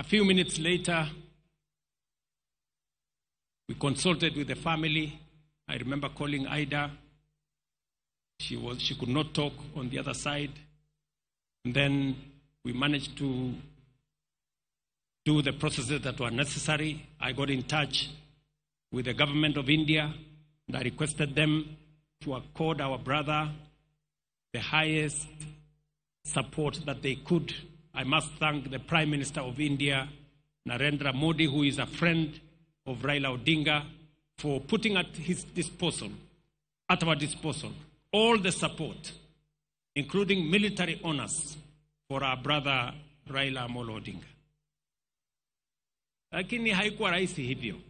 A few minutes later, we consulted with the family. I remember calling Ida. She could not talk on the other side. And then we managed to do the processes that were necessary. I got in touch with the government of India, and I requested them to accord our brother the highest support that they could. I must thank the Prime Minister of India, Narendra Modi, who is a friend of Raila Odinga, for putting at our disposal, all the support, including military honors, for our brother Raila Amolo Odinga. Lakini haikuwa rahisi hivyo.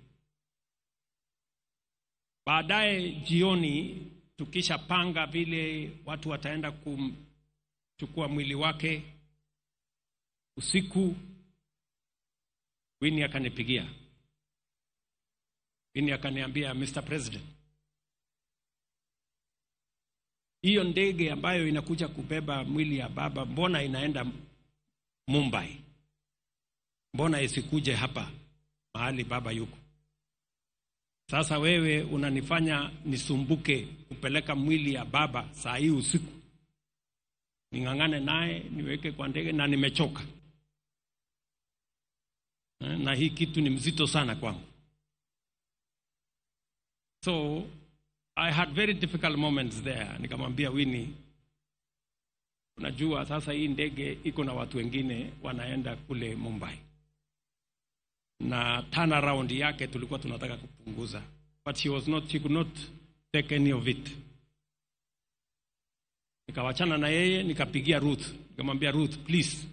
Baadaye jioni tukisha panga vile watu wataenda kumchukua mwili wake, usiku Winnie akanipigia. Winnie akaniambia, Mr. President, hiyo ndege ambayo inakuja kubeba mwili ya baba, mbona inaenda Mumbai? Mbona isikuje hapa mahali baba yuko? Sasa wewe unanifanya nisumbuke kupeleka mwili ya baba saa hii usiku. Ningangane naye niweke kwa ndege na nimechoka. Na hii kitu ni mzito sana kwangu. So I had very difficult moments there. Nikamwambia Winnie, unajua sasa hii ndege iko na watu wengine wanaenda kule Mumbai. Na turnaround yake tulikuwa tunataka kupunguza. But she could not take any of it. Nikawachana na yeye, nikapigia Ruth. Nikamwambia Ruth, please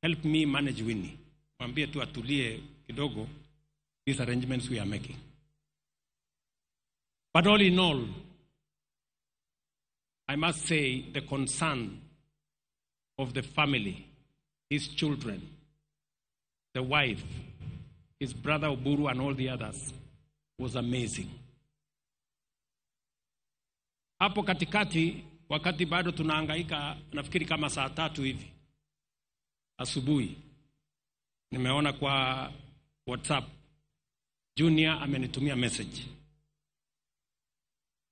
help me manage Winnie. Mwambie tu atulie kidogo, these arrangements we are making. But all in all, I must say the concern of the family, his children, the wife, his brother Oburu and all the others was amazing. Hapo katikati, wakati bado tunahangaika, nafikiri kama saa 3 hivi asubuhi, nimeona kwa WhatsApp Junior amenitumia message.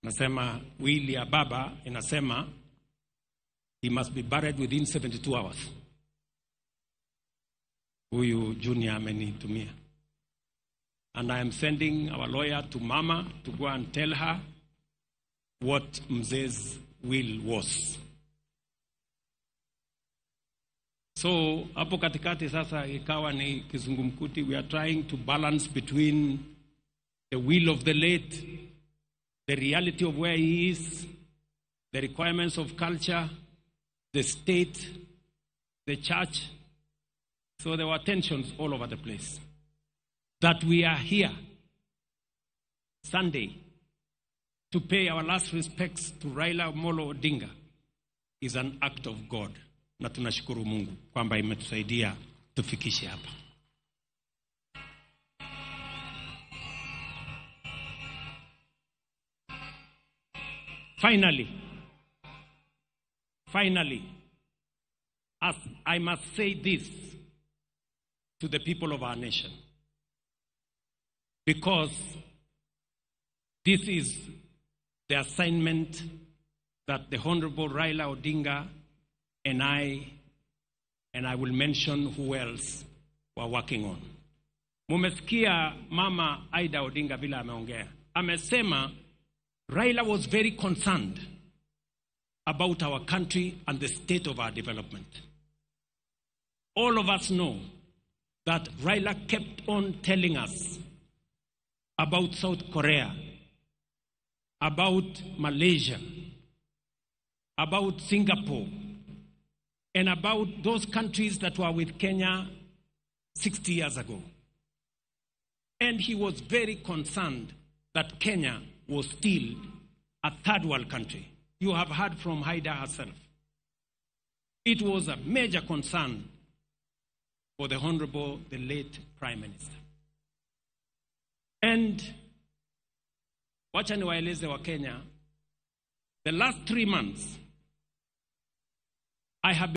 Nasema wili ya baba inasema he must be buried within 72 hours. Huyu Junior amenitumia. And I am sending our lawyer to Mama to go and tell her what Mzee's will was. So, hapo katikati sasa ikawa ni kizungumkuti. We are trying to balance between the will of the late, the reality of where he is, the requirements of culture, the state, the church. So there were tensions all over the place. That we are here Sunday to pay our last respects to Raila Amolo Odinga is an act of God. Na tunashukuru Mungu kwamba imetusaidia tufikishe hapa. Finally, as I must say this to the people of our nation, because this is the assignment that the Honorable Raila Odinga and I will mention who else were working on. Mumesikia Mama Ida Odinga vile ameongea. Amesema Raila was very concerned about our country and the state of our development. All of us know that Raila kept on telling us about South Korea, about Malaysia, about Singapore, and about those countries that were with Kenya 60 years ago. And he was very concerned that Kenya was still a third world country. You have heard from Haida herself. It was a major concern for the Honorable, the late Prime Minister. And wacha niwaeleze wa Kenya, the last 3 months, I have